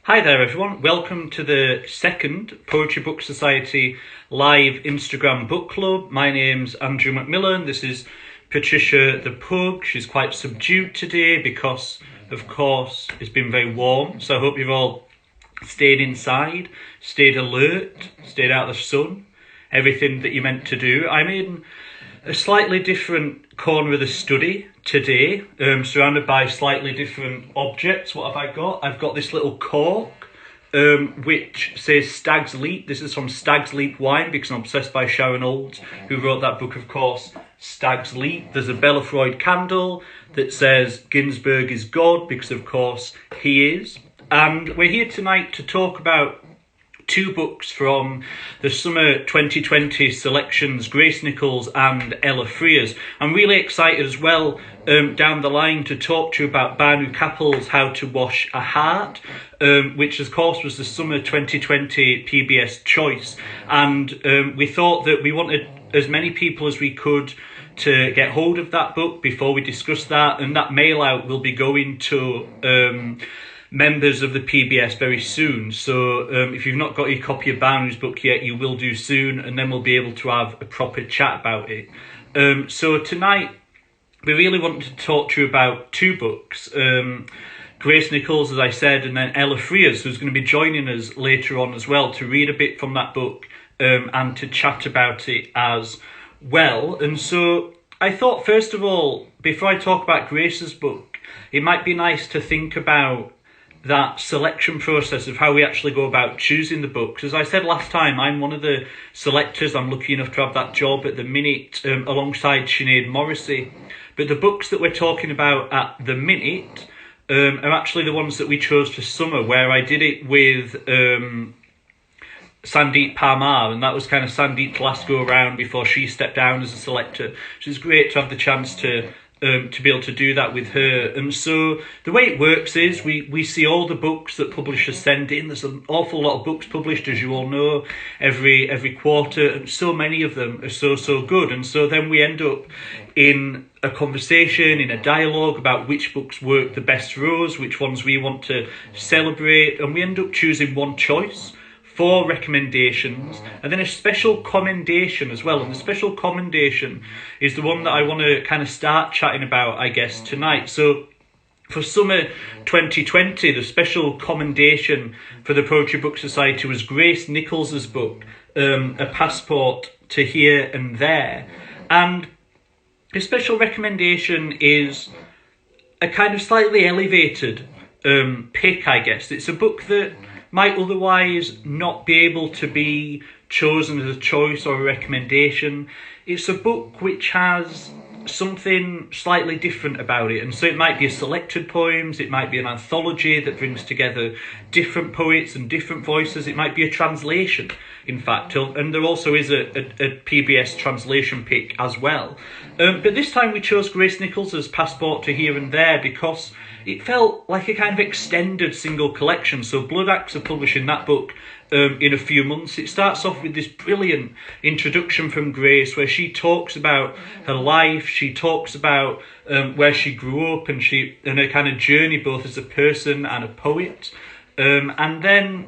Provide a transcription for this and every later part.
Hi there everyone, welcome to the second Poetry Book Society live Instagram book club. My name's Andrew McMillan, this is Patricia the Pug. She's quite subdued today because, of course, it's been very warm. So I hope you've all stayed inside, stayed alert, stayed out of the sun, everything that you meant to do. I'm in a slightly different corner of the study today, surrounded by slightly different objects. What have I got? I've got this little cork, which says Stag's Leap. This is from Stag's Leap Wine, because I'm obsessed by Sharon Olds, who wrote that book, of course, Stag's Leap. There's a Bella Freud candle that says Ginsberg is God, because, of course, he is. And we're here tonight to talk about two books from the summer 2020 selections, Grace Nichols and Ella Frears. I'm really excited as well down the line to talk to you about Banu Kappel's How to Wash a Heart, which of course was the summer 2020 PBS choice. And we thought that we wanted as many people as we could to get hold of that book before we discuss that. And that mail out will be going to members of the PBS very soon. So if you've not got your copy of Banu's book yet, you will do soon, and then we'll be able to have a proper chat about it. So tonight, we really wanted to talk to you about two books. Grace Nichols, as I said, and then Ella Frears, who's going to be joining us later on as well to read a bit from that book and to chat about it as well. And so I thought, first of all, before I talk about Grace's book, it might be nice to think about that selection process of how we actually go about choosing the books. As I said last time, I'm one of the selectors. I'm lucky enough to have that job at the minute alongside Sinead Morrissey. But the books that we're talking about at the minute are actually the ones that we chose for summer, where I did it with Sandeep Parmar, and that was kind of Sandeep's last go around before she stepped down as a selector. So it's great to have the chance to be able to do that with her. And so the way it works is we see all the books that publishers send in. There's an awful lot of books published, as you all know, every quarter, and so many of them are so good. And so then we end up in a conversation, in a dialogue about which books work the best for us, which ones we want to celebrate, and we end up choosing one choice, 4 recommendations, and then a special commendation as well. And the special commendation is the one that I want to kind of start chatting about, I guess, tonight. So for summer 2020, the special commendation for the Poetry Book Society was Grace Nichols's book, A Passport to Here and There. And the special recommendation is a kind of slightly elevated pick, I guess. It's a book that might otherwise not be able to be chosen as a choice or a recommendation. It's a book which has something slightly different about it. And so it might be a selected poems, it might be an anthology that brings together different poets and different voices. It might be a translation, in fact. And there also is a PBS translation pick as well. But this time we chose Grace Nichols' Passport to Here and There because it felt like a kind of extended single collection. So Blood Axe are publishing that book in a few months. It starts off with this brilliant introduction from Grace where she talks about her life, she talks about where she grew up and her kind of journey both as a person and a poet. And then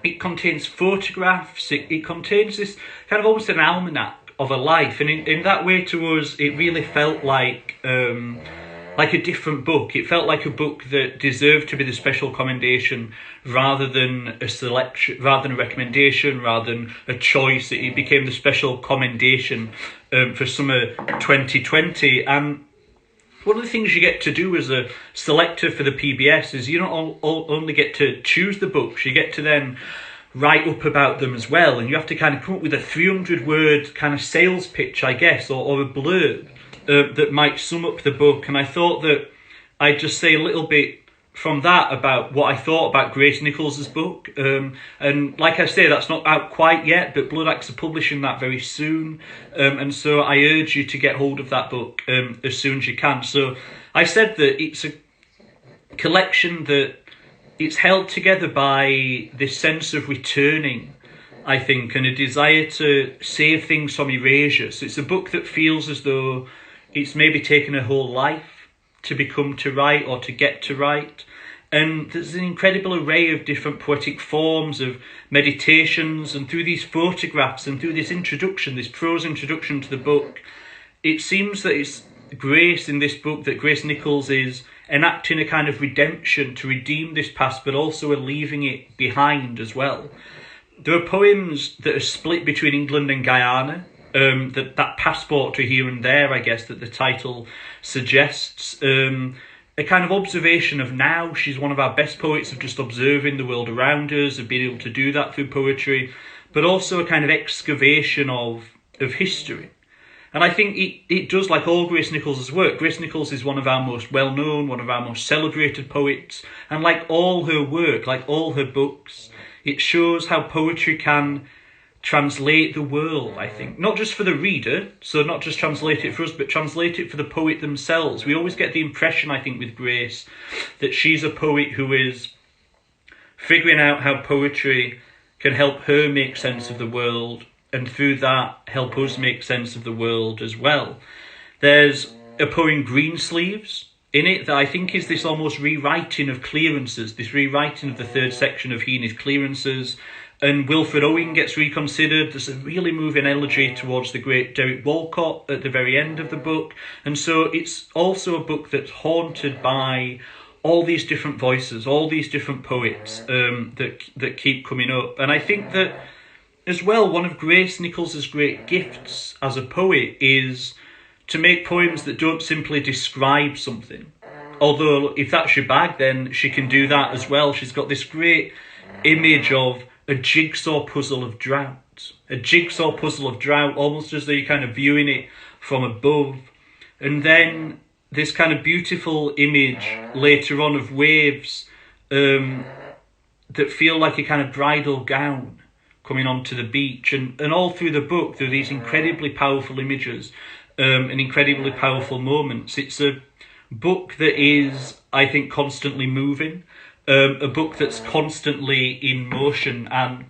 it contains photographs, it contains this kind of almost an almanac of a life. And in that way to us, it really felt like a different book. It felt like a book that deserved to be the special commendation rather than a selection, rather than a recommendation, rather than a choice. It became the special commendation for summer 2020. And one of the things you get to do as a selector for the PBS is you don't only get to choose the books, you get to then write up about them as well. And you have to kind of come up with a 300-word kind of sales pitch, I guess, or a blurb that might sum up the book. And I thought that I'd just say a little bit from that about what I thought about Grace Nichols' book. And like I say, that's not out quite yet, but Blood Axe are publishing that very soon. And so I urge you to get hold of that book as soon as you can. So I said that it's a collection that it's held together by this sense of returning, I think, and a desire to save things from erasure. So it's a book that feels as though it's maybe taken a whole life to become to write or to get to write. And there's an incredible array of different poetic forms, of meditations, and through these photographs and through this introduction, this prose introduction to the book, it seems that it's Grace in this book, that Grace Nichols is enacting a kind of redemption to redeem this past, but also leaving it behind as well. There are poems that are split between England and Guyana, that passport to here and there, I guess, that the title suggests. A kind of observation of now. She's one of our best poets of just observing the world around us, of being able to do that through poetry, but also a kind of excavation of history. And I think it does, like all Grace Nichols' work. Grace Nichols is one of our most well-known, one of our most celebrated poets, and like all her work, like all her books, it shows how poetry can translate the world, I think. Not just for the reader, so not just translate it for us, but translate it for the poet themselves. We always get the impression, I think, with Grace, that she's a poet who is figuring out how poetry can help her make sense of the world, and through that help us make sense of the world as well. There's a poem, Greensleeves, in it that I think is this almost rewriting of clearances, this rewriting of the third section of Heeney's clearances. And Wilfred Owen gets reconsidered. There's a really moving elegy towards the great Derek Walcott at the very end of the book. And so it's also a book that's haunted by all these different voices, all these different poets that keep coming up. And I think that, as well, one of Grace Nichols' great gifts as a poet is to make poems that don't simply describe something. Although, if that's your bag, then she can do that as well. She's got this great image of a jigsaw puzzle of drought. A jigsaw puzzle of drought, almost as though you're kind of viewing it from above. And then this kind of beautiful image later on of waves that feel like a kind of bridal gown coming onto the beach. And all through the book, there are these incredibly powerful images and incredibly powerful moments. It's a book that is, I think, constantly moving. A book that's constantly in motion, and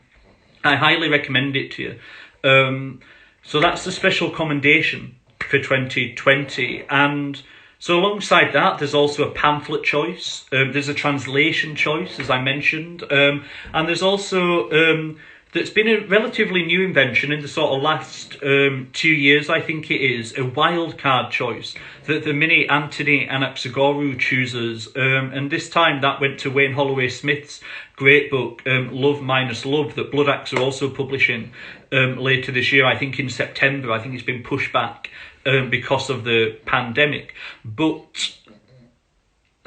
I highly recommend it to you. So that's the special commendation for 2020. And so alongside that, there's also a pamphlet choice. There's a translation choice, as I mentioned. And there's also, that's been a relatively new invention in the sort of last 2 years, I think it is, a wildcard choice that the mini Anthony Anaxagoru chooses. And this time that went to Wayne Holloway Smith's great book, Love Minus Love, that Blood Axe are also publishing later this year, I think in September. I think it's been pushed back because of the pandemic. But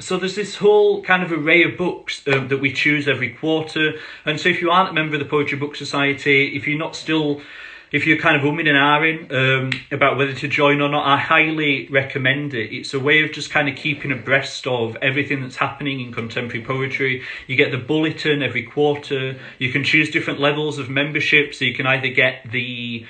so there's this whole kind of array of books that we choose every quarter. And so if you aren't a member of the Poetry Book Society, if you're kind of umming and ahhing about whether to join or not, I highly recommend it. It's a way of just kind of keeping abreast of everything that's happening in contemporary poetry. You get the bulletin every quarter. You can choose different levels of membership. So you can either get the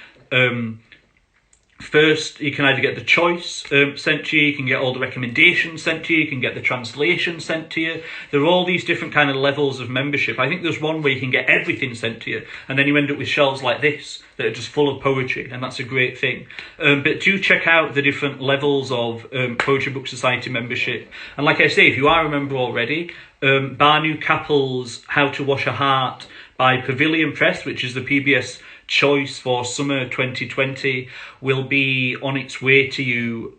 first, you can either get the choice sent to you, you can get all the recommendations sent to you, you can get the translation sent to you. There are all these different kind of levels of membership. I think there's one where you can get everything sent to you, and then you end up with shelves like this that are just full of poetry, and that's a great thing. But do check out the different levels of Poetry Book Society membership. And like I say, if you are a member already, Banu Kapil's How to Wash a Heart by Pavilion Press, which is the PBS choice for summer 2020, will be on its way to you,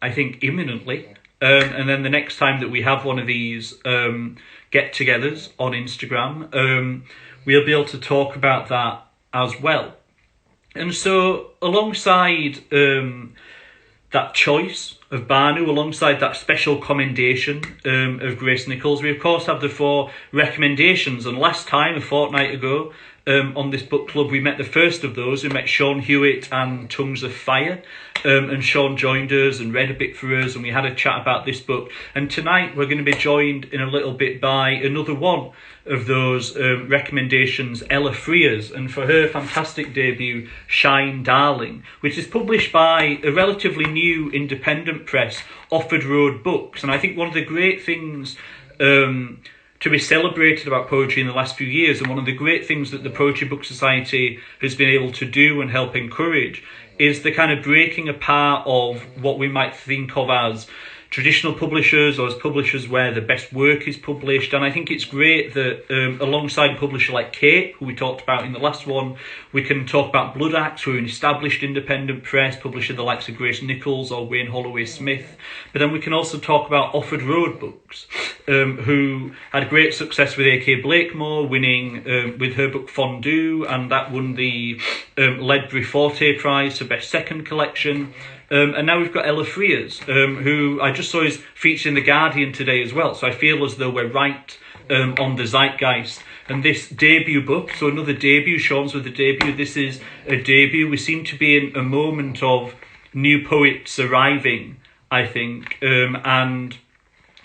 I think, imminently. And then the next time that we have one of these get-togethers on Instagram, we'll be able to talk about that as well. And so alongside that choice of Banu, alongside that special commendation of Grace Nichols, we of course have the 4 recommendations. And last time, a fortnight ago, on this book club, we met the first of those. We met Sean Hewitt and Tongues of Fire, and Sean joined us and read a bit for us, and we had a chat about this book. And tonight we're going to be joined in a little bit by another one of those recommendations, Ella Frears, and for her fantastic debut, Shine Darling, which is published by a relatively new independent press, Offord Road Books. And I think one of the great things to be celebrated about poetry in the last few years, and one of the great things that the Poetry Book Society has been able to do and help encourage, is the kind of breaking apart of what we might think of as traditional publishers or as publishers where the best work is published. And I think it's great that alongside a publisher like Cape, who we talked about in the last one, we can talk about Blood Axe, who are an established independent press, publisher the likes of Grace Nichols or Wayne Holloway Smith. But then we can also talk about Offord Road Books, who had great success with A.K. Blakemore, winning with her book Fondue, and that won the Ledbury Forte Prize for Best Second Collection. And now we've got Ella Frears, who I just saw is featured in The Guardian today as well. So I feel as though we're right on the zeitgeist. And this debut book, so another debut, Sean's with the debut. This is a debut. We seem to be in a moment of new poets arriving, I think, and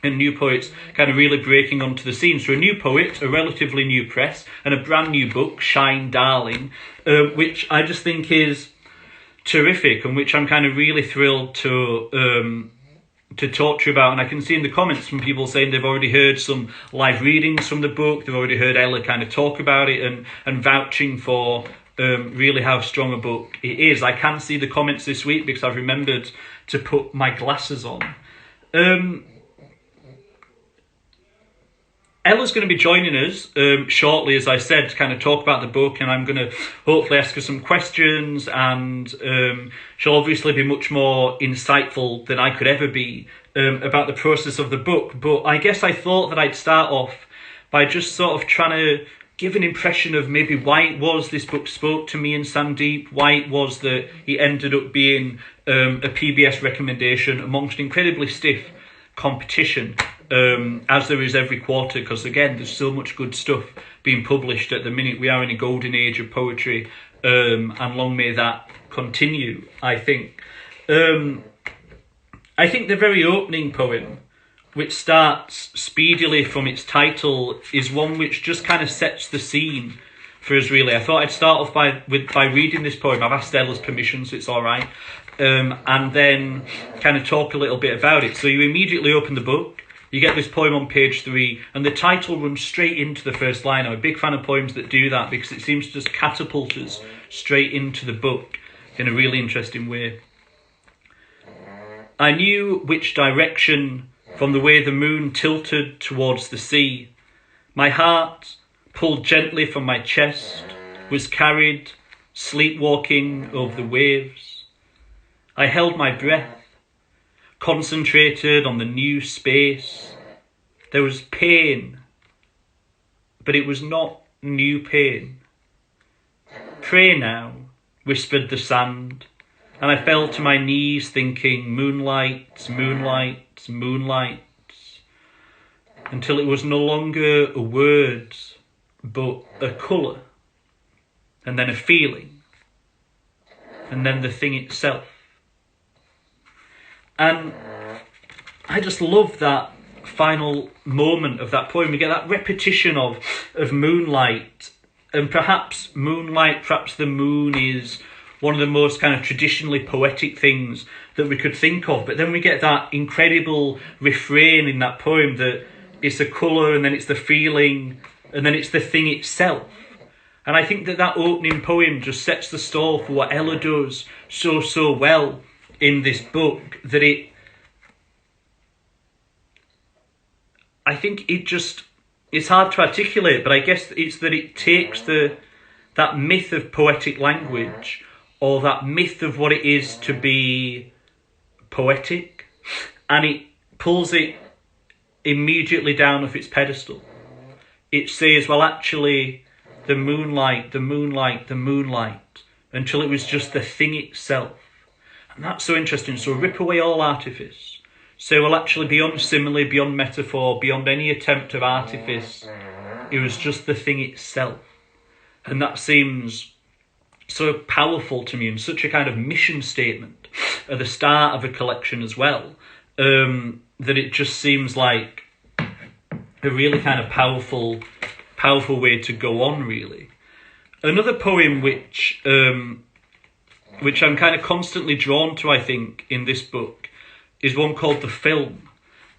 new poets kind of really breaking onto the scene. So a new poet, a relatively new press, and a brand new book, Shine Darling, which I just think is terrific, and which I'm kind of really thrilled to talk to you about. And I can see in the comments from people saying they've already heard some live readings from the book, they've already heard Ella kind of talk about it and vouching for really how strong a book it is. I can see the comments this week because I've remembered to put my glasses on. Ella's going to be joining us shortly, as I said, to kind of talk about the book, and I'm going to hopefully ask her some questions, and she'll obviously be much more insightful than I could ever be about the process of the book. But I guess I thought that I'd start off by just sort of trying to give an impression of maybe why it was this book spoke to me and Sandeep, why it was that it ended up being a PBS recommendation amongst incredibly stiff competition, as there is every quarter, because again there's so much good stuff being published at the minute. We are in a golden age of poetry, and long may that continue. I think the very opening poem, which starts speedily from its title, is one which just kind of sets the scene for us, really. I thought I'd start off by reading this poem. I've asked Ella's permission, so it's all right, and then kind of talk a little bit about it. So you immediately open the book, you get this poem on page 3, and the title runs straight into the first line. I'm a big fan of poems that do that because it seems to just catapult us straight into the book in a really interesting way. I knew which direction from the way the moon tilted towards the sea. My heart, pulled gently from my chest, was carried sleepwalking over the waves. I held my breath, concentrated on the new space. There was pain, but it was not new pain. Pray now, whispered the sand, and I fell to my knees thinking moonlight, moonlight, moonlight, until it was no longer a word, but a colour, and then a feeling, and then the thing itself. And I just love that final moment of that poem. We get that repetition of moonlight, and perhaps the moon is one of the most kind of traditionally poetic things that we could think of. But then we get that incredible refrain in that poem that it's a colour, and then it's the feeling, and then it's the thing itself. And I think that opening poem just sets the stall for what Ella does so well in this book, that I think it's hard to articulate, but I guess it's that it takes that myth of poetic language, or that myth of what it is to be poetic, and it pulls it immediately down off its pedestal. It says, well, actually, the moonlight, the moonlight, the moonlight, until it was just the thing itself. And that's so interesting. So rip away all artifice. So, well, actually, beyond simile, beyond metaphor, beyond any attempt of artifice, it was just the thing itself. And that seems so powerful to me, and such a kind of mission statement at the start of a collection as well, that it just seems like a really kind of powerful way to go on, really. Another poem which I'm kind of constantly drawn to, I think, in this book, is one called The Film.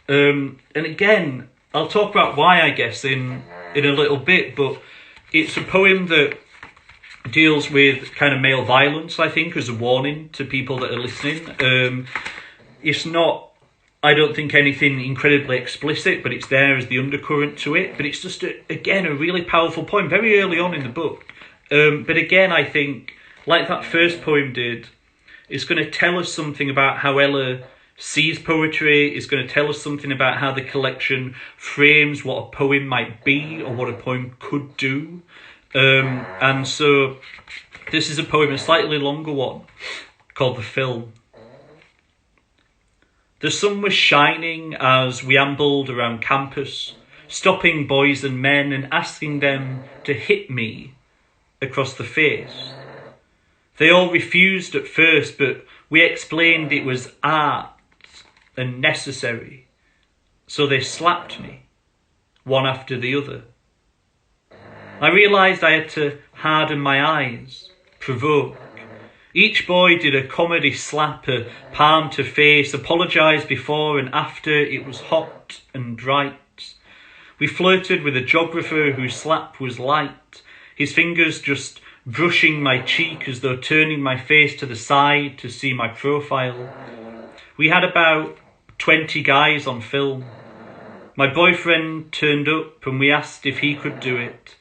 And again, I'll talk about why, I guess, in a little bit, but it's a poem that deals with kind of male violence, I think, as a warning to people that are listening. It's not I don't think anything incredibly explicit, but it's there as the undercurrent to it. But it's just, again, a really powerful poem, very early on in the book. But again, I think, like that first poem did, it's going to tell us something about how Ella sees poetry. It's going to tell us something about how the collection frames what a poem might be or what a poem could do. And so this is a poem, a slightly longer one, called The Film. The sun was shining as we ambled around campus, stopping boys and men and asking them to hit me across the face. They all refused at first, but we explained it was art and necessary. So they slapped me, one after the other. I realised I had to harden my eyes, provoke. Each boy did a comedy slap, a palm to face, apologised before and after. It was hot and right. We flirted with a geographer whose slap was light, his fingers just brushing my cheek as though turning my face to the side to see my profile. We had about 20 guys on film. My boyfriend turned up and we asked if he could do it.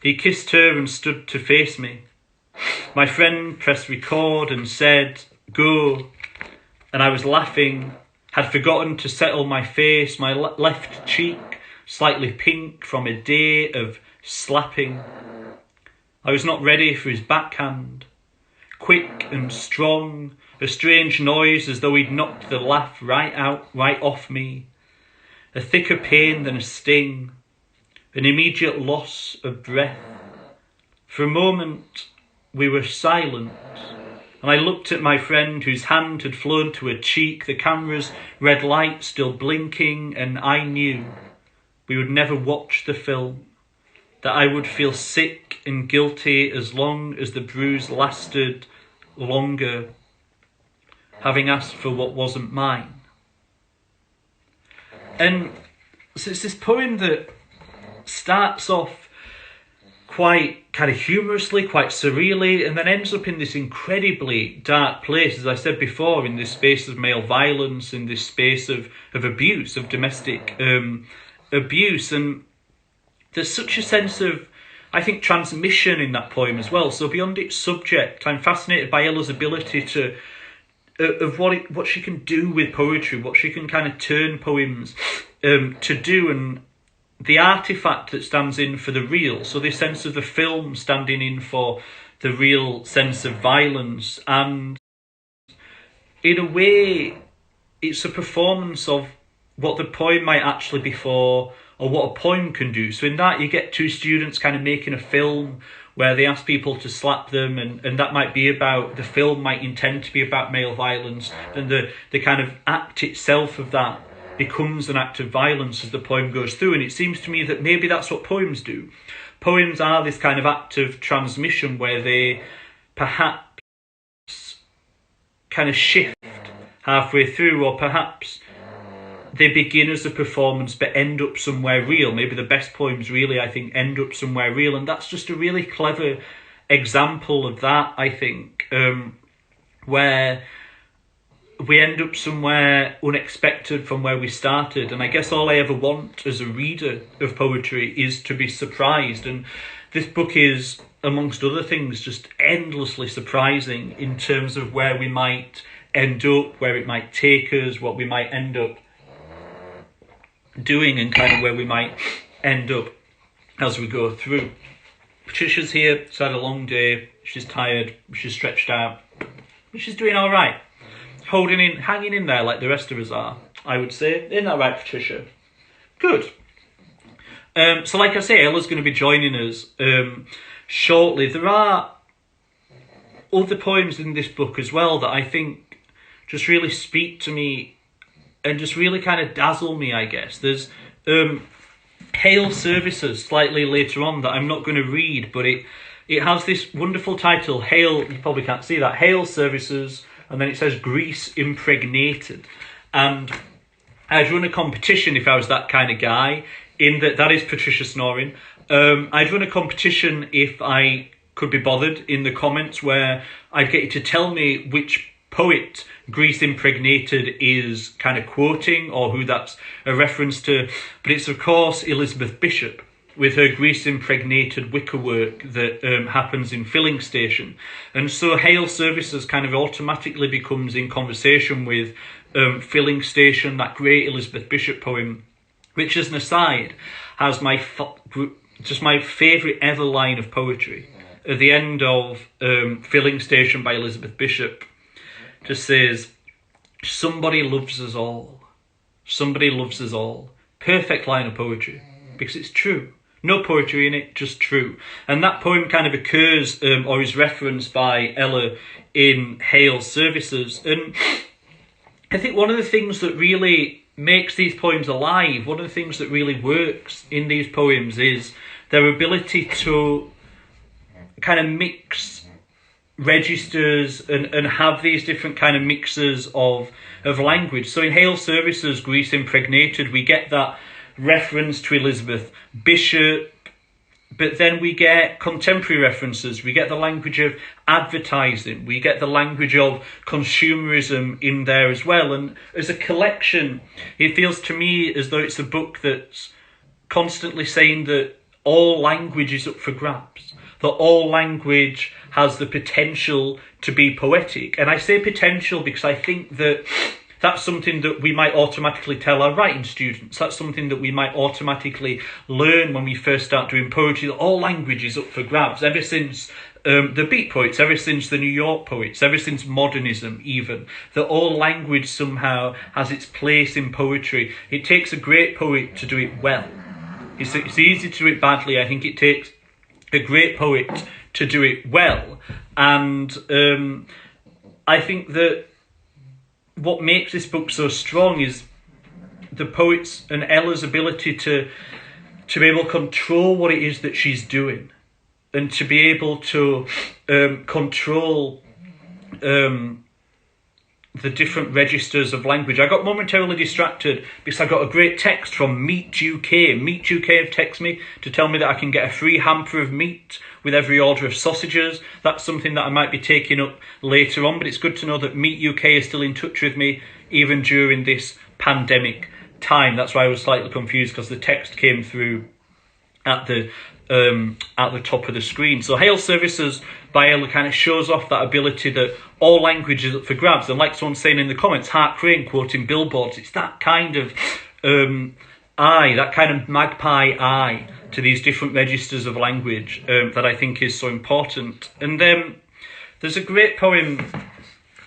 He kissed her and stood to face me. My friend pressed record and said, "Go." And I was laughing, had forgotten to settle my face, my left cheek slightly pink from a day of slapping. I was not ready for his backhand. Quick and strong, a strange noise as though he'd knocked the laugh right off me. A thicker pain than a sting, an immediate loss of breath. For a moment, we were silent, and I looked at my friend whose hand had flown to her cheek, the camera's red light still blinking, and I knew we would never watch the film, that I would feel sick and guilty as long as the bruise lasted longer, having asked for what wasn't mine. And so it's this poem that starts off quite kind of humorously, quite surreally, and then ends up in this incredibly dark place, as I said before, in this space of male violence, in this space of abuse, of domestic abuse. And there's such a sense of, I think, transmission in that poem as well. So beyond its subject, I'm fascinated by Ella's ability to, of what she can do with poetry, what she can kind of turn poems to do, and the artifact that stands in for the real. So this sense of the film standing in for the real sense of violence. And in a way, it's a performance of what the poem might actually be for, or what a poem can do. So in that, you get two students kind of making a film where they ask people to slap them, and that might be about, the film might intend to be about male violence, and the kind of act itself of that becomes an act of violence as the poem goes through. And it seems to me that maybe that's what poems do. Poems are this kind of act of transmission where they perhaps kind of shift halfway through, or perhaps they begin as a performance but end up somewhere real. Maybe the best poems really, I think, end up somewhere real. And that's just a really clever example of that, I think, where we end up somewhere unexpected from where we started. And I guess all I ever want as a reader of poetry is to be surprised. And this book is, amongst other things, just endlessly surprising in terms of where we might end up, where it might take us, what we might end up doing, and kind of where we might end up as we go through. Patricia's here. She's had a long day. She's tired. She's stretched out. But she's doing all right. Hanging in there like the rest of us are, I would say. Isn't that right, Patricia? Good. So like I say, Ella's going to be joining us shortly. There are other poems in this book as well that I think just really speak to me and just really kind of dazzle me, I guess. There's Hail Services slightly later on that I'm not going to read, but it has this wonderful title, Hail, you probably can't see that, Hail Services, and then it says Grease Impregnated. And I'd run a competition if I was that kind of guy, in that is Patricia snoring. I'd run a competition if I could be bothered in the comments where I'd get you to tell me which poet Grease Impregnated is kind of quoting, or who that's a reference to, but it's of course Elizabeth Bishop with her Grease Impregnated wicker work that happens in Filling Station. And so Hail Services kind of automatically becomes in conversation with Filling Station, that great Elizabeth Bishop poem, which as an aside has just my favourite ever line of poetry. At the end of Filling Station by Elizabeth Bishop, just says, "Somebody loves us all. Somebody loves us all." Perfect line of poetry, because it's true. No poetry in it, just true. And that poem kind of occurs or is referenced by Ella in Hail Services. And I think one of the things that really makes these poems alive, one of the things that really works in these poems is their ability to kind of mix registers and have these different kind of mixes of language. So in Hail Services, Grease Impregnated, we get that reference to Elizabeth Bishop, but then we get contemporary references. We get the language of advertising. We get the language of consumerism in there as well. And as a collection, it feels to me as though it's a book that's constantly saying that all language is up for grabs, that all language has the potential to be poetic. And I say potential because I think that that's something that we might automatically tell our writing students. That's something that we might automatically learn when we first start doing poetry, that all language is up for grabs. Ever since the Beat poets, ever since the New York poets, ever since modernism even, that all language somehow has its place in poetry. It takes a great poet to do it well. It's easy to do it badly. I think it takes a great poet to do it well. And I think that what makes this book so strong is the poet's and Ella's ability to be able to control what it is that she's doing, and to be able to control the different registers of language. I got momentarily distracted because I got a great text from Meat UK. Meat UK have texted me to tell me that I can get a free hamper of meat with every order of sausages. That's something that I might be taking up later on, but it's good to know that Meat UK is still in touch with me even during this pandemic time. That's why I was slightly confused, because the text came through at the top of the screen. So Hail Services by Ella kind of shows off that ability that all language is up for grabs. And like someone saying in the comments, Hart Crane quoting Billboards, it's that kind of eye, that kind of magpie eye to these different registers of language that I think is so important. And there's a great poem,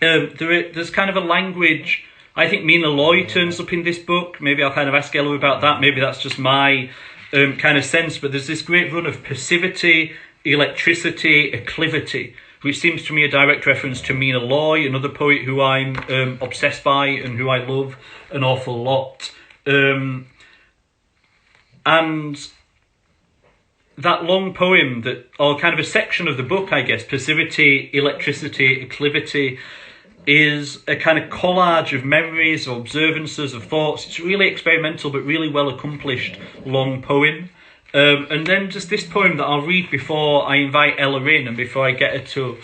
there's kind of a language, I think Mina Loy turns up in this book. Maybe I'll kind of ask Ella about that. Maybe that's just my kind of sense, but there's this great run of passivity, electricity, acclivity, which seems to me a direct reference to Mina Loy, another poet who I'm obsessed by and who I love an awful lot. And that long poem, or kind of a section of the book, I guess, passivity, electricity, acclivity, is a kind of collage of memories, of observances, of thoughts. It's really experimental, but really well accomplished long poem. And then just this poem that I'll read before I invite Ella in and before I get her to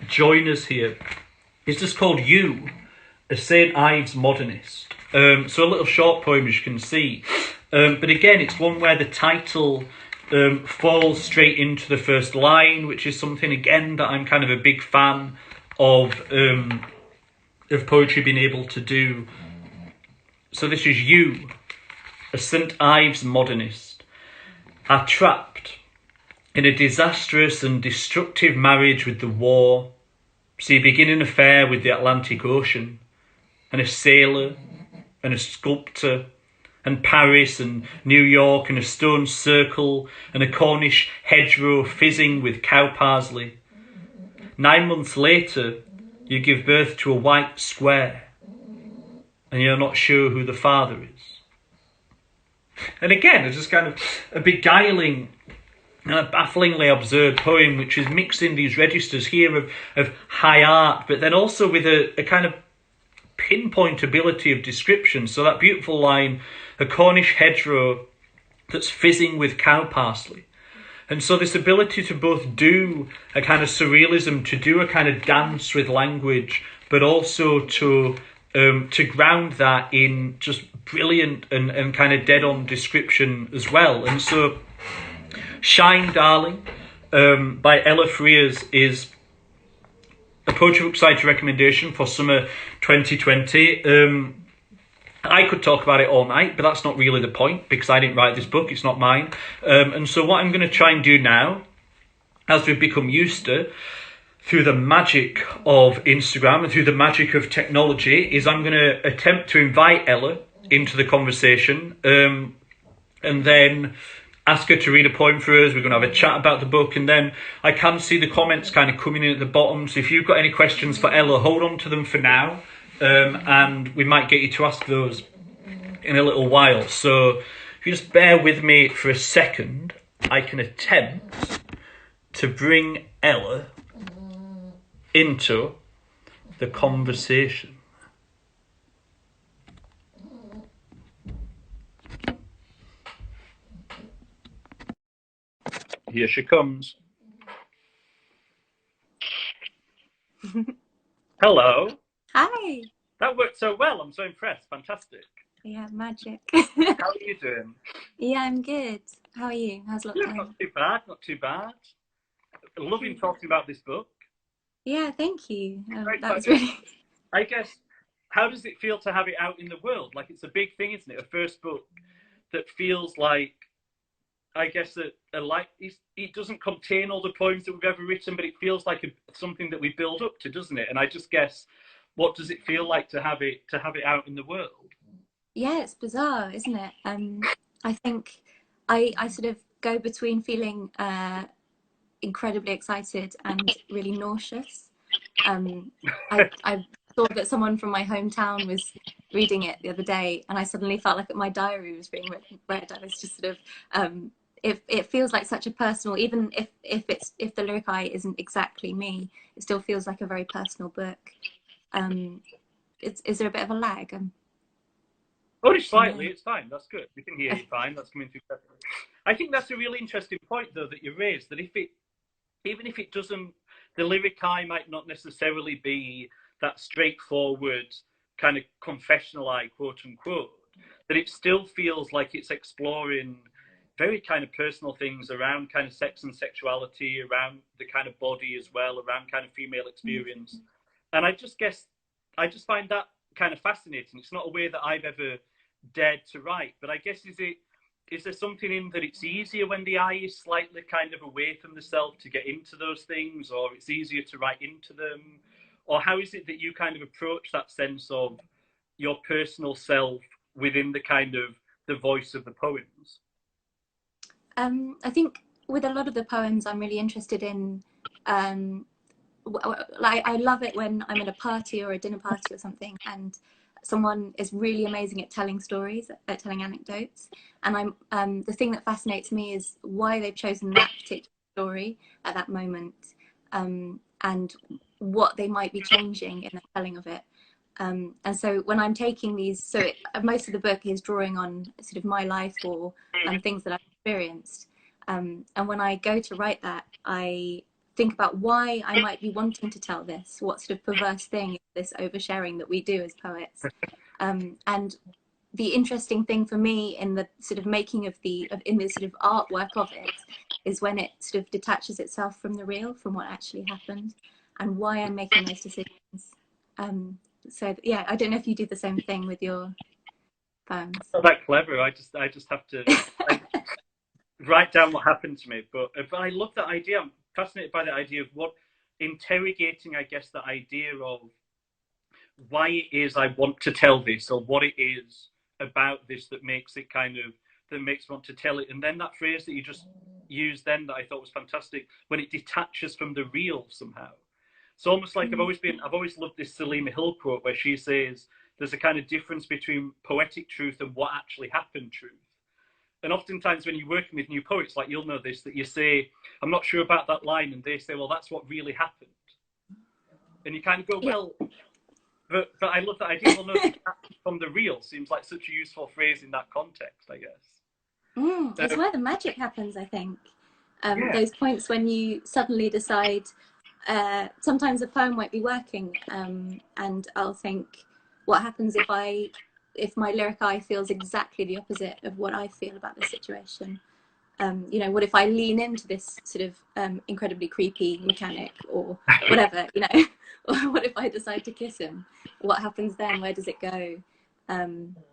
join us here. It's just called You, a St. Ives Modernist. So a little short poem, as you can see. But again, it's one where the title falls straight into the first line, which is something, again, that I'm kind of a big fan of poetry being able to do. So this is You, a St. Ives Modernist, are trapped in a disastrous and destructive marriage with the war. See, begin an affair with the Atlantic Ocean, and a sailor, and a sculptor, and Paris, and New York, and a stone circle, and a Cornish hedgerow fizzing with cow parsley. 9 months later, you give birth to a white square, and you're not sure who the father is. And again, it's just kind of a beguiling and a bafflingly absurd poem, which is mixing these registers here of high art, but then also with a kind of pinpoint ability of description. So that beautiful line, a Cornish hedgerow that's fizzing with cow parsley. And so this ability to both do a kind of surrealism, to do a kind of dance with language, but also to ground that in just brilliant and kind of dead-on description as well. And so Shine Darling by Ella Frears is a poetry book side recommendation for summer 2020. I could talk about it all night, but that's not really the point because I didn't write this book, it's not mine. And so what I'm going to try and do now, as we've become used to, through the magic of Instagram and through the magic of technology, is I'm going to attempt to invite Ella into the conversation and then ask her to read a poem for us. We're going to have a chat about the book, and then I can see the comments kind of coming in at the bottom. So if you've got any questions for Ella, hold on to them for now, and we might get you to ask those in a little while. So if you just bear with me for a second, I can attempt to bring Ella into the conversation. Here she comes. Hello. Hi. That worked so well. I'm so impressed. Fantastic. Yeah, magic. How are you doing? Yeah, I'm good. How are you? How's lockdown? Yeah, not too bad. Not too bad. Loving talking about this book. Yeah, thank you. Very That was excited. really... I guess, how does it feel to have it out in the world? Like, it's a big thing, isn't it? A first book that feels like, I guess, it doesn't contain all the poems that we've ever written, but it feels like something that we build up to, doesn't it? And I just guess, what does it feel like to have it out in the world? Yeah, it's bizarre, isn't it? I think I sort of go between feeling incredibly excited and really nauseous. I saw that someone from my hometown was reading it the other day, and I suddenly felt like my diary was being read. I was just sort of it feels like such a personal, even if the lyric I isn't exactly me, it still feels like a very personal book. Is there a bit of a lag? Only slightly, it's fine. That's good. We can hear you fine. That's coming through perfectly. I think that's a really interesting point, though, that you raised, that even if it doesn't, the lyric I might not necessarily be that straightforward kind of confessional I, quote unquote, that it still feels like it's exploring very kind of personal things around kind of sex and sexuality, around the kind of body as well, around kind of female experience. And I just find that kind of fascinating. It's not a way that I've ever dared to write, but I guess is there something in that it's easier when the I is slightly kind of away from the self to get into those things, or it's easier to write into them? Or how is it that you kind of approach that sense of your personal self within the kind of the voice of the poems? I think with a lot of the poems I'm really interested in, like I love it when I'm at a party or a dinner party or something and someone is really amazing at telling stories, at telling anecdotes, and the thing that fascinates me is why they've chosen that particular story at that moment, and what they might be changing in the telling of it. And so when I'm taking these, most of the book is drawing on sort of my life or things that I've experienced. And when I go to write that, I think about why I might be wanting to tell this. What sort of perverse thing is this oversharing that we do as poets? And the interesting thing for me in the sort of making of in the sort of artwork of it is when it sort of detaches itself from the real, from what actually happened, and why I'm making those decisions. So yeah, I don't know if you do the same thing with your poems. Not that clever. I just have to write down what happened to me. But I love that idea. I'm fascinated by the idea of interrogating, I guess, the idea of why it is I want to tell this, or what it is about this that makes me want to tell it. And then that phrase that you just used then that I thought was fantastic, when it detaches from the real somehow. It's almost like I've always loved this Selima Hill quote where she says there's a kind of difference between poetic truth and what actually happened truth. And oftentimes when you're working with new poets, like you'll know this, that you say, I'm not sure about that line, and they say, well, that's what really happened. And you kind of go, well, but I love that idea. Well, no, from the real seems like such a useful phrase in that context, I guess. That's where the magic happens, I think. Those points when you suddenly decide, sometimes a poem won't be working, and I'll think, what happens if my lyric eye feels exactly the opposite of what I feel about this situation? You know, what if I lean into this sort of incredibly creepy mechanic or whatever, you know? Or what if I decide to kiss him? What happens then? Where does it go?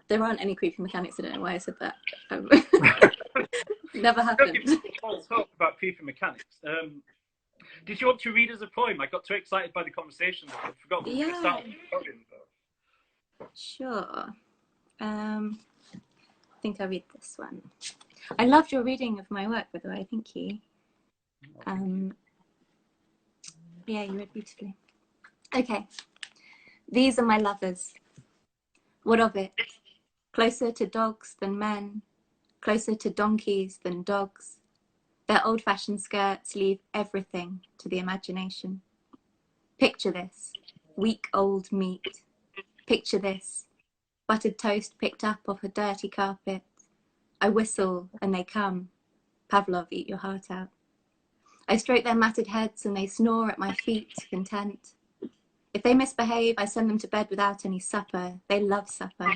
There aren't any creepy mechanics. I don't know why I said that. Never happened. Let's talk about creepy mechanics. Did you want to read us a poem? I got too excited by the conversation that I forgot we were going to start recording. Sure. I think I'll read this one. I loved your reading of my work, by the way. Thank you. Yeah, you read beautifully. Okay. These are my lovers. What of it? Closer to dogs than men, closer to donkeys than dogs. Their old-fashioned skirts leave everything to the imagination. Picture this, week-old meat. Picture this, buttered toast picked up off a dirty carpet. I whistle and they come. Pavlov, eat your heart out. I stroke their matted heads and they snore at my feet, content. If they misbehave, I send them to bed without any supper. They love supper,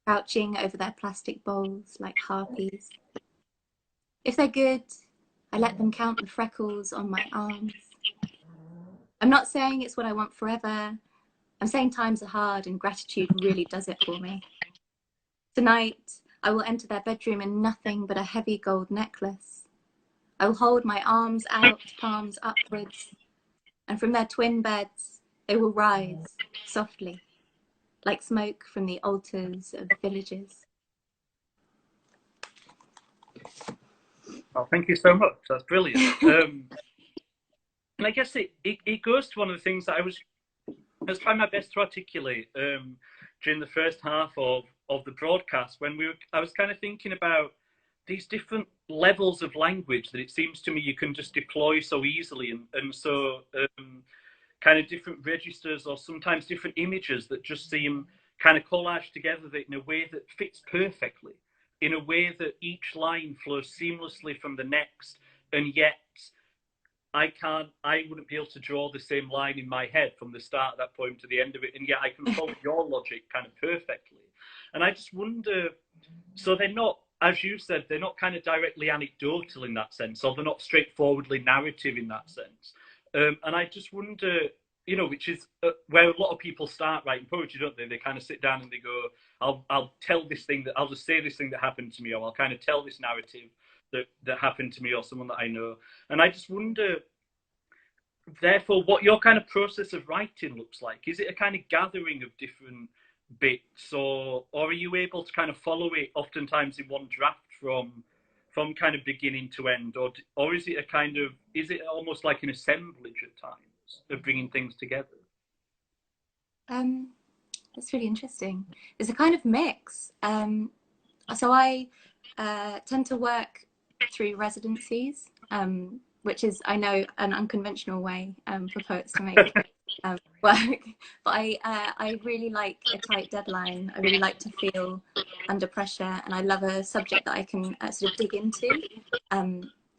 crouching over their plastic bowls like harpies. If they're good, I let them count the freckles on my arms. I'm not saying it's what I want forever. I'm saying times are hard and gratitude really does it for me. Tonight, I will enter their bedroom in nothing but a heavy gold necklace. I will hold my arms out, palms upwards, and from their twin beds, they will rise softly, like smoke from the altars of villages. Oh, thank you so much. That's brilliant. And I guess it goes to one of the things that I was trying my best to articulate during the first half of the broadcast when I was kind of thinking about these different levels of language that it seems to me you can just deploy so easily, and so kind of different registers or sometimes different images that just seem kind of collaged together in a way that fits perfectly, in a way that each line flows seamlessly from the next, and yet I wouldn't be able to draw the same line in my head from the start of that poem to the end of it, and yet I can follow your logic kind of perfectly. And I just wonder, so they're not, as you said, they're not kind of directly anecdotal in that sense, or they're not straightforwardly narrative in that sense. And I just wonder, you know, which is where a lot of people start writing poetry, don't they? They kind of sit down and they go, I'll tell this thing I'll just say this thing that happened to me, or I'll kind of tell this narrative that happened to me or someone that I know. And I just wonder, therefore, what your kind of process of writing looks like. Is it a kind of gathering of different bits, or are you able to kind of follow it oftentimes in one draft from kind of beginning to end, or is it almost like an assemblage at times of bringing things together? That's really interesting. It's a kind of mix. So I tend to work through residencies, which is, I know, an unconventional way for poets to make work. But I really like a tight deadline. I really like to feel under pressure, and I love a subject that I can sort of dig into.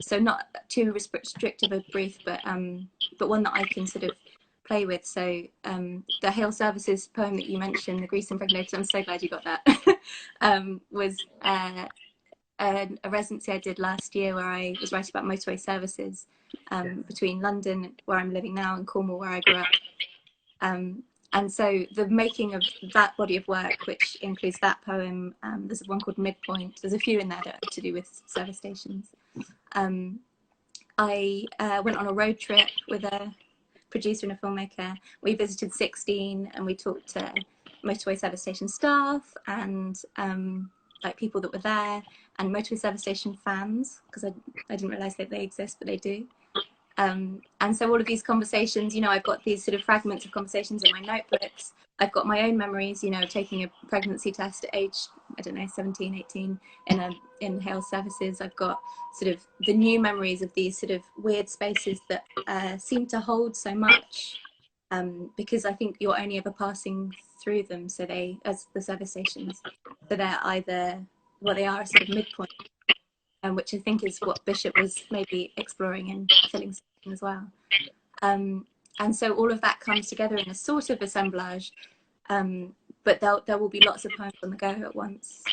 So not too restrictive a brief, but one that I can sort of play with. So the Hail Services poem that you mentioned, The Grease Impregnated, I'm so glad you got that, was a residency I did last year where I was writing about motorway services between London, where I'm living now, and Cornwall, where I grew up. And so the making of that body of work, which includes that poem, there's one called Midpoint, there's a few in there that are to do with service stations. I went on a road trip with a producer and a filmmaker. We visited 16 and we talked to motorway service station staff and like people that were there, and motorway service station fans, because I didn't realise that they exist, but they do. And so all of these conversations, you know, I've got these sort of fragments of conversations in my notebooks. I've got my own memories, you know, taking a pregnancy test at age, I don't know, 17, 18 in Hale Services. I've got sort of the new memories of these sort of weird spaces that seem to hold so much, because I think you're only ever passing through them. So they, as the service stations, so they're either, well, they are a sort of midpoint, which I think is what Bishop was maybe exploring in Filling Station as well. And so all of that comes together in a sort of assemblage, but there will be lots of poems on the go at once,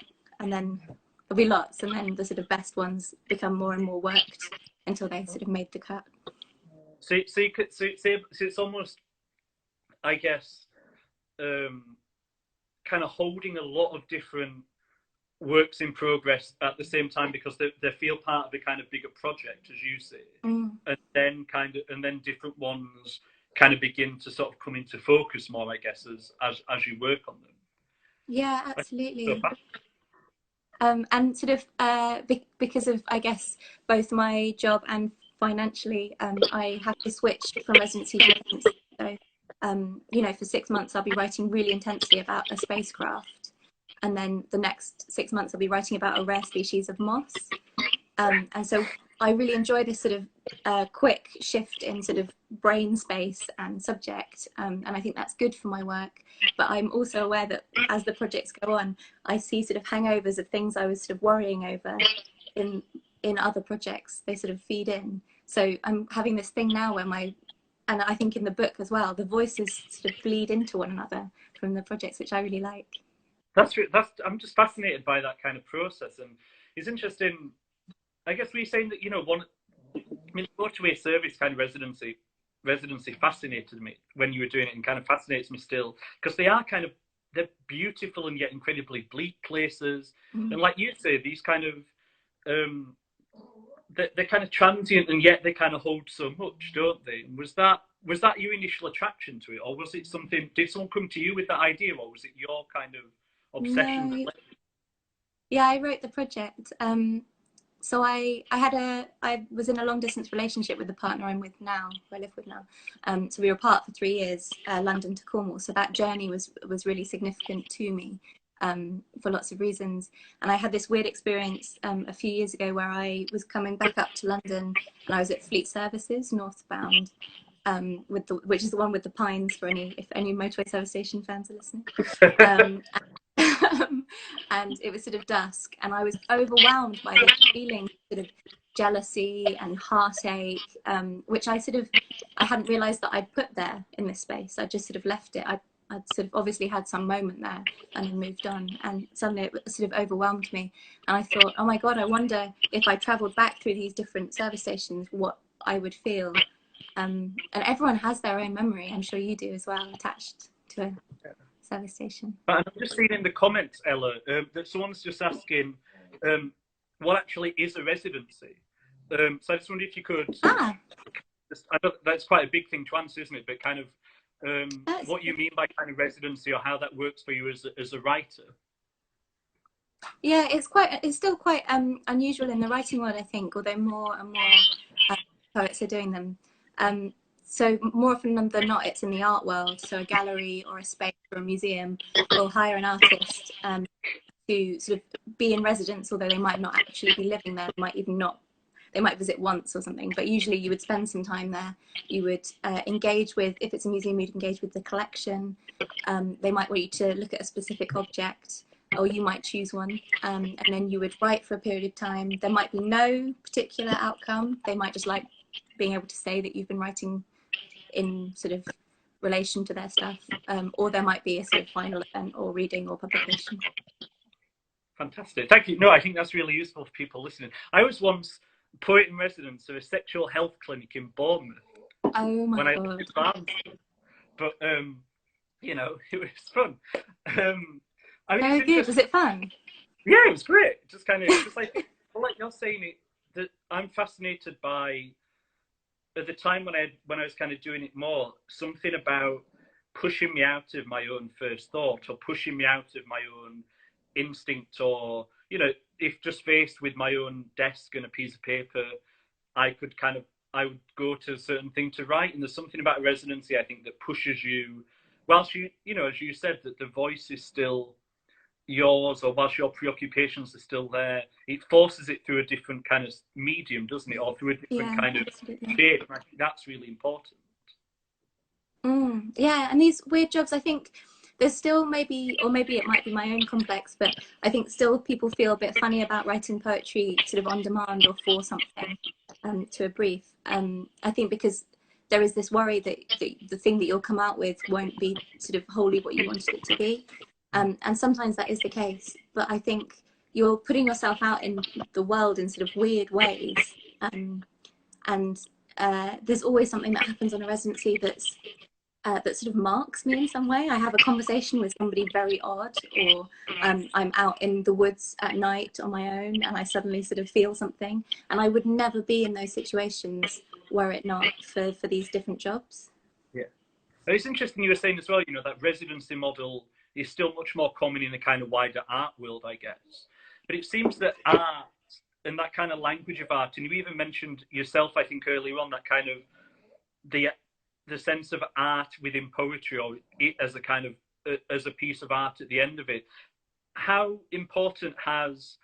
and then there'll be lots, and then the sort of best ones become more and more worked until they sort of made the cut. So it's almost, I guess, kind of holding a lot of different works in progress at the same time, because they feel part of a kind of bigger project, as you say, and then different ones kind of begin to sort of come into focus more, I guess, as you work on them. Yeah, absolutely. And sort of because of, I guess, both my job and financially, I have to switch from residency to residency. So, you know, for 6 months I'll be writing really intensely about a spacecraft, and then the next 6 months I'll be writing about a rare species of moss. And so I really enjoy this sort of quick shift in sort of brain space and subject, and I think that's good for my work. But I'm also aware that as the projects go on, I see sort of hangovers of things I was sort of worrying over in other projects. They sort of feed in. So I'm having this thing now where and I think in the book as well, the voices sort of bleed into one another from the projects, which I really like. I'm just fascinated by that kind of process, and it's interesting. I guess we're saying that, you know, motorway service kind of residency fascinated me when you were doing it, and kind of fascinates me still, because they're beautiful and yet incredibly bleak places. And like you say, these kind of they're kind of transient, and yet they kind of hold so much, don't they? And was that your initial attraction to it, or was it something? Did someone come to you with that idea, or was it your kind of obsession? No. Yeah, I wrote the project. So I was in a long distance relationship with the partner I'm with now, who I live with now. So we were apart for 3 years, London to Cornwall. So that journey was really significant to me, for lots of reasons. And I had this weird experience a few years ago where I was coming back up to London, and I was at Fleet Services northbound, which is the one with the pines, for if any motorway service station fans are listening. And it was sort of dusk, and I was overwhelmed by this feeling, sort of jealousy and heartache, which I hadn't realized that I'd put there in this space. I just sort of left it. I'd sort of obviously had some moment there and then moved on, and suddenly it sort of overwhelmed me, and I thought, oh my God, I wonder if I traveled back through these different service stations, what I would feel. And everyone has their own memory, I'm sure you do as well, attached to a service station. I'm just seeing in the comments, Ella, that someone's just asking what actually is a residency. So I just wonder if you could. That's quite a big thing to answer, isn't it? But kind of what you mean by kind of residency, or how that works for you as a writer. Yeah, it's still quite unusual in the writing world, I think, although more and more poets are doing them. So more often than not, it's in the art world. So a gallery or a space or a museum will hire an artist to sort of be in residence, although they might not actually be living there. They might visit once or something, but usually you would spend some time there. You would engage with, if it's a museum, you'd engage with the collection. They might want you to look at a specific object, or you might choose one, and then you would write for a period of time. There might be no particular outcome. They might just like being able to say that you've been writing in sort of relation to their stuff, or there might be a sort of final event or reading or publication. Fantastic, thank you. No, I think that's really useful for people listening. I was once poet in residence at a sexual health clinic in Bournemouth. Oh my God. I lived in but you know, it was fun. I mean, good. Was it fun? Yeah, it was great. Just kind of, just like you're saying it, that I'm fascinated by. At the time when I was kind of doing it more, something about pushing me out of my own first thought, or pushing me out of my own instinct, or, you know, if just faced with my own desk and a piece of paper, I would go to a certain thing to write. And there's something about a residency, I think, that pushes you, whilst you know, as you said, that the voice is still yours, or whilst your preoccupations are still there, it forces it through a different kind of medium, doesn't it, or through a different kind of shape. And I think that's really important. Yeah, and these weird jobs, I think there's still maybe it might be my own complex, but I think still people feel a bit funny about writing poetry sort of on demand or for something, to a brief. I think because there is this worry that the thing that you'll come out with won't be sort of wholly what you wanted it to be. And sometimes that is the case, but I think you're putting yourself out in the world in sort of weird ways. And there's always something that happens on a residency that sort of marks me in some way. I have a conversation with somebody very odd, or I'm out in the woods at night on my own and I suddenly sort of feel something. And I would never be in those situations were it not for these different jobs. Yeah. It's interesting you were saying as well, you know, that residency model is still much more common in the kind of wider art world, I guess. But it seems that art and that kind of language of art, and you even mentioned yourself, I think, earlier on, that kind of the sense of art within poetry, or it as a kind of as a piece of art at the end of it. How important has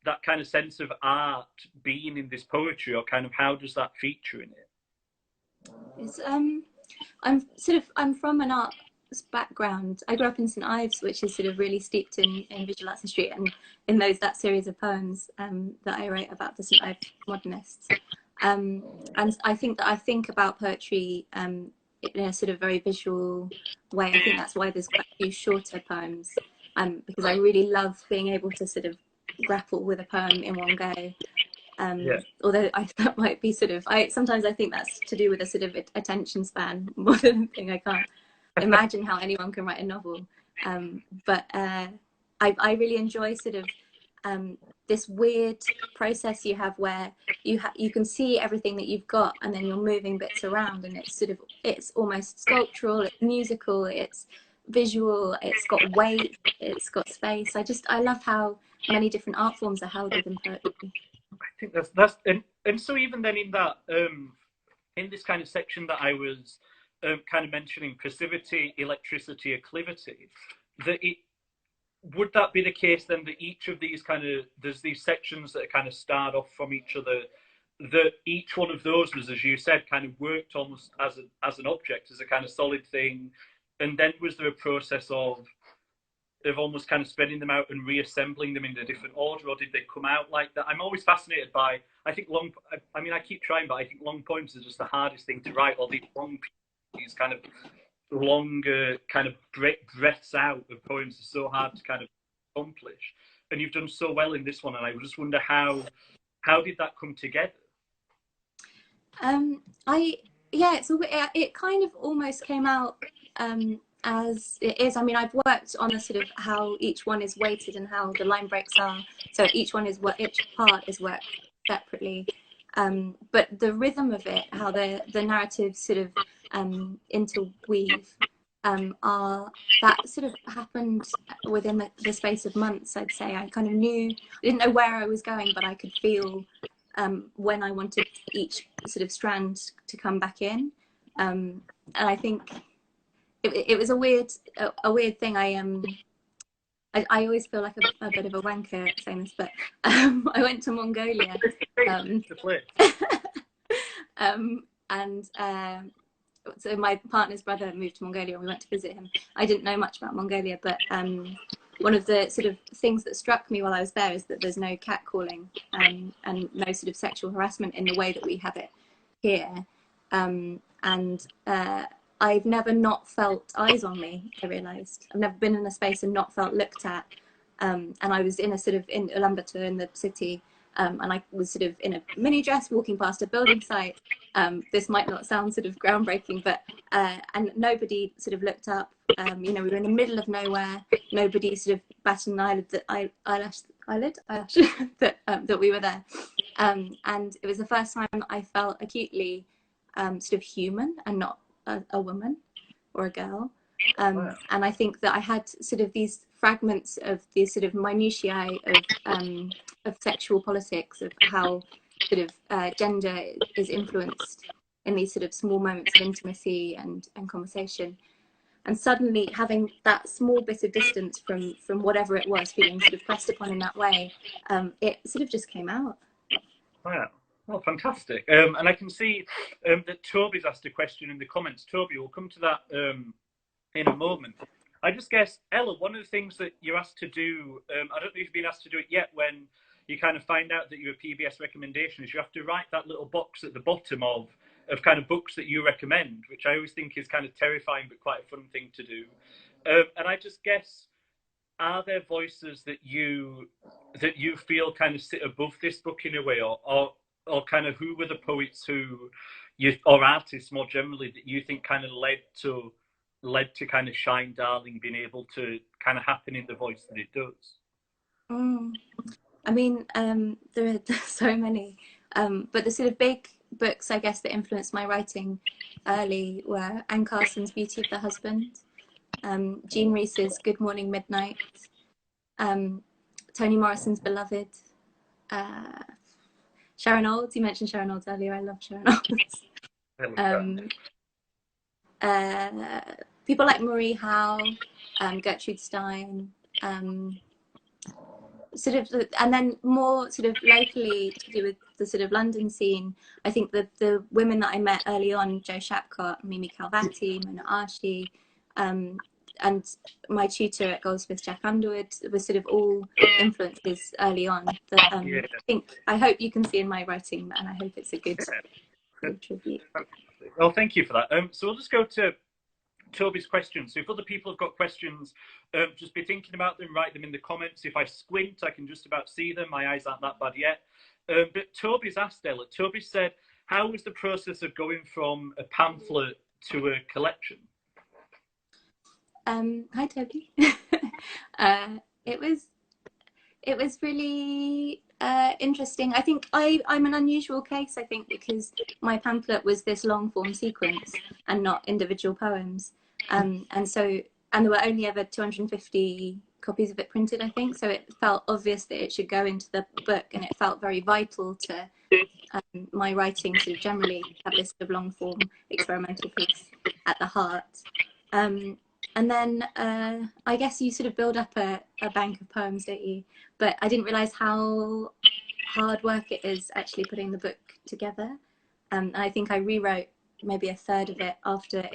that kind of sense of art been in this poetry, or kind of how does that feature in it? It's, I'm from an arts background. I grew up in St Ives, which is sort of really steeped in visual arts history, and in that series of poems that I wrote about the St Ives modernists. And I think about poetry in a sort of very visual way. I think that's why there's quite a few shorter poems, because I really love being able to sort of grapple with a poem in one go. Although that might be sort of, sometimes I think that's to do with a sort of attention span more than anything. I can't imagine how anyone can write a novel. But I really enjoy sort of this weird process you have where you can see everything that you've got, and then you're moving bits around, and it's almost sculptural, it's musical, it's visual, it's got weight, it's got space. I love how many different art forms are held within poetry. I think that's and so even then in that in this kind of section that I was kind of mentioning, passivity, electricity, acclivity, that it would that be the case then that each of these kind of there's these sections that kind of start off from each other, that each one of those was, as you said, kind of worked almost as an object, as a kind of solid thing, and then was there a process of almost kind of spreading them out and reassembling them in a different order, or did they come out like that? I'm always fascinated by, I think I keep trying, but I think long poems is just the hardest thing to write, or these long pieces, kind of longer kind of breaths out of poems is so hard to kind of accomplish. And you've done so well in this one, and I just wonder how did that come together? It kind of almost came out as it is. I mean, I've worked on a sort of how each one is weighted and how the line breaks are. So each part is worked separately. But the rhythm of it, how the narratives sort of interweave, that sort of happened within the space of months, I'd say. I kind of didn't know where I was going, but I could feel when I wanted each sort of strand to come back in. And I think it was a weird thing. I always feel like a bit of a wanker saying this, but I went to Mongolia. So my partner's brother moved to Mongolia and we went to visit him. I didn't know much about Mongolia, but one of the sort of things that struck me while I was there is that there's no catcalling and no sort of sexual harassment in the way that we have it here. I've never not felt eyes on me, I realised. I've never been in a space and not felt looked at. And I was in Ulaanbaatar in the city, and I was sort of in a mini dress walking past a building site. This might not sound sort of groundbreaking, but and nobody sort of looked up. We were in the middle of nowhere. Nobody sort of batted an eyelid that we were there. And it was the first time I felt acutely sort of human and not a woman or a girl. And I think that I had sort of these fragments of these sort of minutiae of sexual politics, of how sort of gender is influenced in these sort of small moments of intimacy and conversation. And suddenly having that small bit of distance from whatever it was, feeling sort of pressed upon in that way, it sort of just came out. Wow. Oh, fantastic. And I can see that Toby's asked a question in the comments. Toby, we'll come to that in a moment. I just guess, Ella, one of the things that you're asked to do, I don't know if you've been asked to do it yet, when you kind of find out that you're a PBS recommendation, is you have to write that little box at the bottom of kind of books that you recommend, which I always think is kind of terrifying but quite a fun thing to do. And I just guess, are there voices that you feel kind of sit above this book in a way, or kind of who were the poets who you, or artists more generally, that you think kind of led to kind of Shine Darling being able to kind of happen in the voice that it does? I mean, there are so many, but the sort of big books, I guess, that influenced my writing early were Anne Carson's Beauty of the Husband, Jean Rhys's Good Morning Midnight, Toni Morrison's Beloved, Sharon Olds. You mentioned Sharon Olds earlier. I love Sharon Olds. People like Marie Howe, Gertrude Stein, sort of, and then more sort of locally to do with the sort of London scene. I think the women that I met early on, Jo Shapcott, Mimi Calvati, Mona Arshy, and my tutor at Goldsmiths, Jack Underwood, was sort of all influences early on that I hope you can see in my writing, and I hope it's a good tribute. Well, thank you for that. So we'll just go to Toby's questions. So if other people have got questions, just be thinking about them, write them in the comments. If I squint, I can just about see them. My eyes aren't that bad yet. But Toby's asked Ella. Toby said, how was the process of going from a pamphlet to a collection? Hi, Toby. It was really interesting. I think I'm an unusual case, I think, because my pamphlet was this long form sequence and not individual poems. And there were only ever 250 copies of it printed, I think. So it felt obvious that it should go into the book, and it felt very vital to my writing to generally have this sort of long form experimental piece at the heart. And then I guess you sort of build up a bank of poems, don't you? But I didn't realise how hard work it is actually putting the book together. And I think I rewrote maybe a third of it after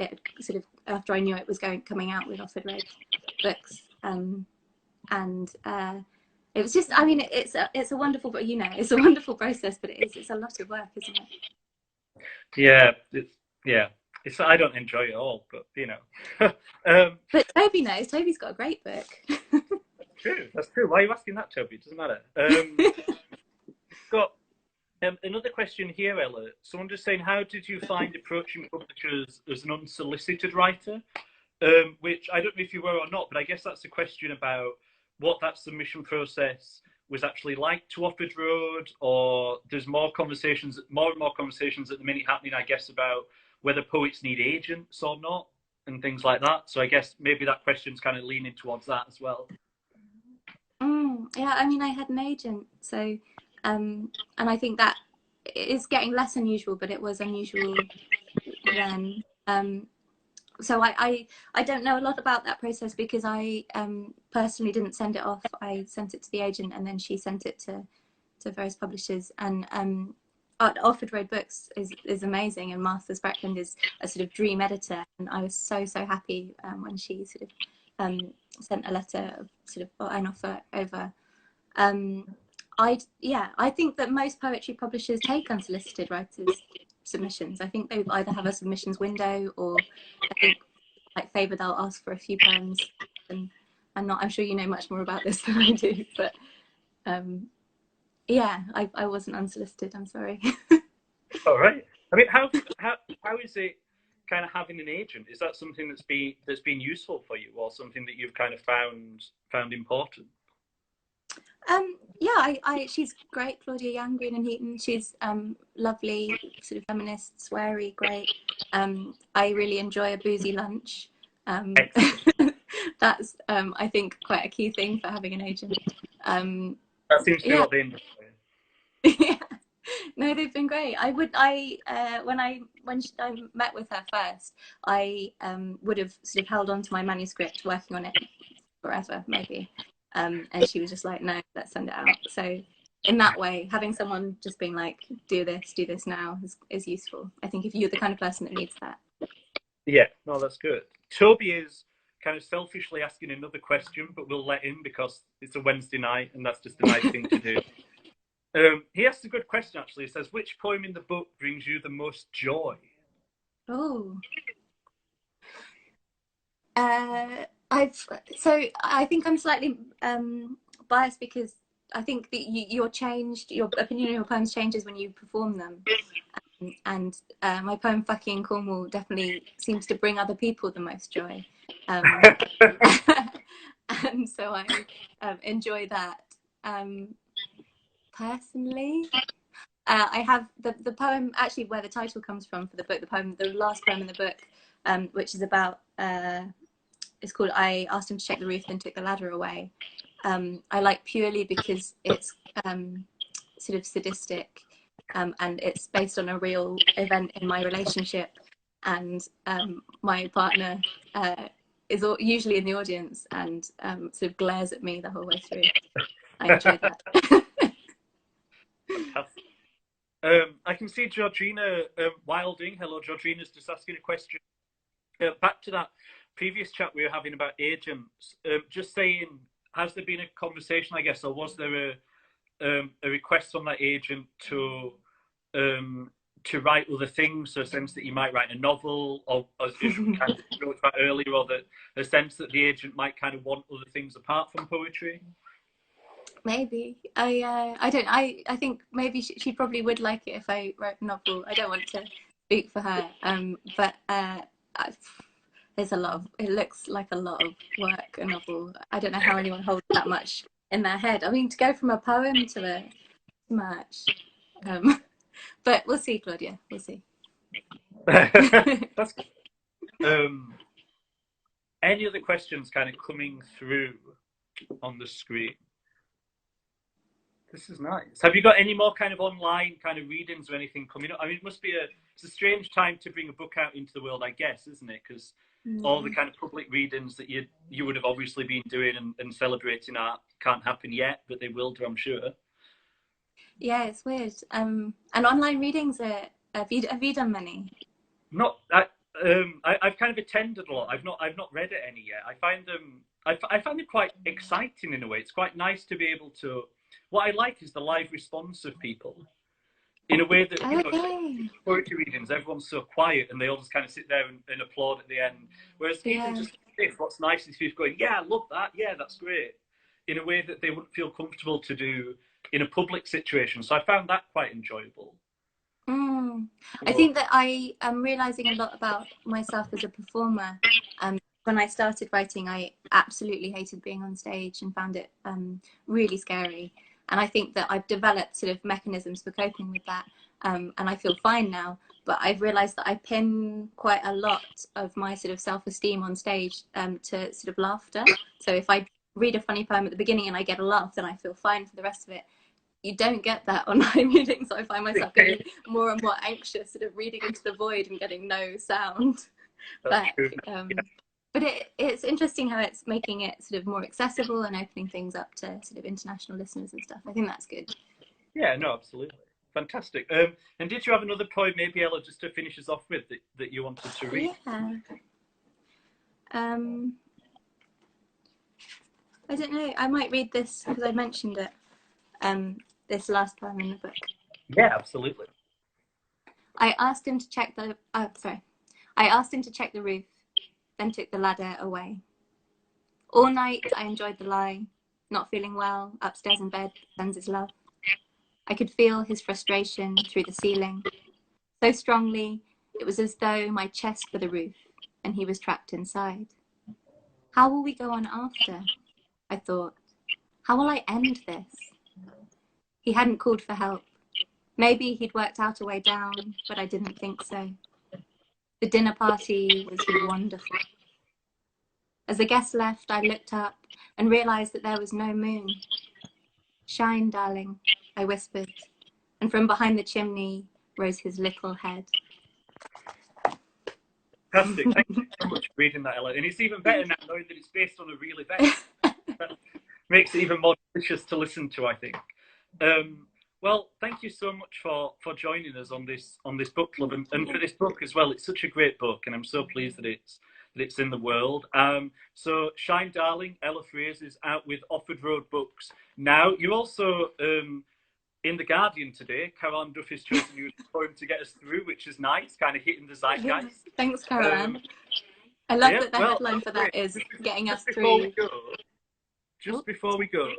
I knew it was coming out with Offered Road Books. And it was just, I mean, it's a wonderful, but it's a wonderful process, but it's a lot of work, isn't it? Yeah, I don't enjoy it all, but but Toby knows. Toby's got a great book. That's true. Why are you asking that, Toby? It doesn't matter. Got another question here, Ella. Someone just saying, how did you find approaching publishers as an unsolicited writer? Which I don't know if you were or not, but I guess that's a question about what that submission process was actually like to Offered Road, or there's more and more conversations at the minute happening, I guess, about whether poets need agents or not, and things like that. So I guess maybe that question's kind of leaning towards that as well. Yeah, I mean, I had an agent, so and I think that is getting less unusual, but it was unusual then. So I don't know a lot about that process, because I personally didn't send it off. I sent it to the agent, and then she sent it to various publishers. And Offered Road Books is amazing, and Martha Sprackland is a sort of dream editor, and I was so happy when she sort of sent a letter of sort of an offer over. I think that most poetry publishers take unsolicited writers' submissions. I think they either have a submissions window, or I think, like Faber, they'll ask for a few poems. And I'm sure you know much more about this than I do, but yeah, I wasn't unsolicited. I'm sorry. All right. I mean, how is it kind of having an agent? Is that something that's been useful for you, or something that you've kind of found important? Yeah, she's great, Claudia Young, Green and Heaton. She's lovely, sort of feminist, sweary, great. I really enjoy a boozy lunch. That's I think quite a key thing for having an agent. That seems to be what they enjoy. Yeah. No, they've been great. When I met with her first, I would have sort of held on to my manuscript, working on it forever, maybe. And she was just like, no, let's send it out. So in that way, having someone just being like, do this now is useful. I think if you're the kind of person that needs that. Yeah, no, that's good. Toby is kind of selfishly asking another question, but we'll let him, because it's a Wednesday night and that's just a nice thing to do. He asked a good question actually. He says, "Which poem in the book brings you the most joy?" Oh, I think I'm slightly biased because I think that you're changed. Your opinion on your poems changes when you perform them, and my poem "Fucking Cornwall" definitely seems to bring other people the most joy, and so I enjoy that. Personally, I have the poem actually where the title comes from for the book. The last poem in the book, which is about. It's called "I Asked Him to Check the Roof, then Took the Ladder Away." I like purely because it's sort of sadistic, and it's based on a real event in my relationship, and my partner is usually in the audience and sort of glares at me the whole way through. I enjoy that. Fantastic. I can see Georgina Wilding. Hello, Georgina's just asking a question. Back to that previous chat we were having about agents. Just saying, has there been a conversation, I guess, or was there a request from that agent to write other things, so a sense that you might write a novel, or as we kind of wrote about earlier, or that a sense that the agent might kind of want other things apart from poetry? Maybe I don't. I think maybe she probably would like it if I wrote a novel. I don't want to speak for her, but there's a lot of. It looks like a lot of work. A novel. I don't know how anyone holds that much in their head. I mean, to go from a poem to a much. But we'll see, Claudia. We'll see. That's any other questions kind of coming through on the screen? This is nice. Have you got any more kind of online kind of readings or anything coming up? I mean, it must be it's a strange time to bring a book out into the world, I guess, isn't it? Because all the kind of public readings that you would have obviously been doing and celebrating art can't happen yet, but they will do, I'm sure. Yeah, it's weird. And online readings are. Have you done many? Not I've kind of attended a lot. I've not read it any yet. I find them I find it quite exciting in a way. It's quite nice to be able to. What I like is the live response of people in a way that poetry readings, everyone's so quiet and they all just kind of sit there and applaud at the end. Whereas even just this, what's nice is people going, "Yeah, I love that. Yeah, that's great," in a way that they wouldn't feel comfortable to do in a public situation. So I found that quite enjoyable. I think that I am realizing a lot about myself as a performer. When I started writing, I absolutely hated being on stage and found it really scary. And I think that I've developed sort of mechanisms for coping with that. And I feel fine now. But I've realized that I pin quite a lot of my sort of self-esteem on stage to sort of laughter. So if I read a funny poem at the beginning and I get a laugh, then I feel fine for the rest of it. You don't get that online reading, so I find myself getting more and more anxious, sort of reading into the void and getting no sound back. But it's interesting how it's making it sort of more accessible and opening things up to sort of international listeners and stuff. I think that's good. Yeah, no, absolutely. Fantastic. And did you have another poem, maybe, Ella, just to finish us off with, that you wanted to read? Yeah. I don't know. I might read this because I mentioned it. This last poem in the book. Yeah, absolutely. I asked him to check the. I asked him to check the roof, then took the ladder away. All night I enjoyed the lie, not feeling well, upstairs in bed, sends his love. I could feel his frustration through the ceiling. So strongly, it was as though my chest were the roof, and he was trapped inside. How will we go on after? I thought. How will I end this? He hadn't called for help. Maybe he'd worked out a way down, but I didn't think so. The dinner party was wonderful. As the guests left, I looked up and realized that there was no moon. Shine, darling, I whispered, and from behind the chimney rose his little head. Fantastic. Thank you so much for reading that, Ella. And it's even better now knowing that it's based on a real event. That makes it even more delicious to listen to, I think. Well, thank you so much for joining us on this book club and for this book as well. It's such a great book, and I'm so pleased that it's in the world. So Shine Darling, Ella Frears, is out with Offord Road Books now. You also in The Guardian today, Caroline Duffy's chosen you as a poem to get us through, which is nice, kind of hitting the zeitgeist. Thanks, Caroline. I love that the well, headline for that is getting us through. Just before we go,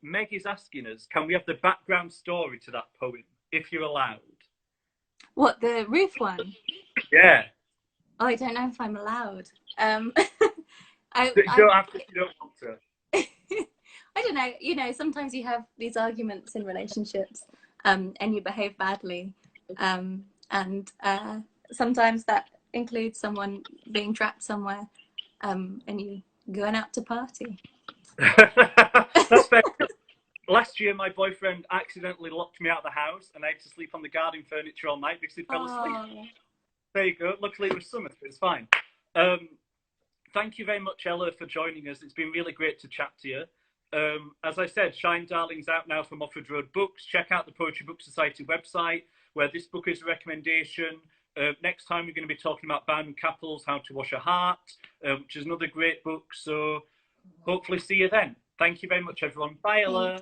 Meg is asking us, can we have the background story to that poem, if you're allowed? What, the roof one? Yeah. Oh, I don't know if I'm allowed. You don't have to if you don't want to. I don't know. You know, sometimes you have these arguments in relationships, and you behave badly, and sometimes that includes someone being trapped somewhere, and you going out to party. That's fair. Last year, my boyfriend accidentally locked me out of the house, and I had to sleep on the garden furniture all night because he fell asleep. There you go. Luckily, it was summer, so it's fine. Thank you very much, Ella, for joining us. It's been really great to chat to you. As I said, Shine Darling's out now from Offord Road Books. Check out the Poetry Book Society website, where this book is a recommendation. Next time, we're going to be talking about Barnum Capel's How to Wash a Heart, which is another great book. So hopefully see you then. Thank you very much, everyone. Bye, Ella.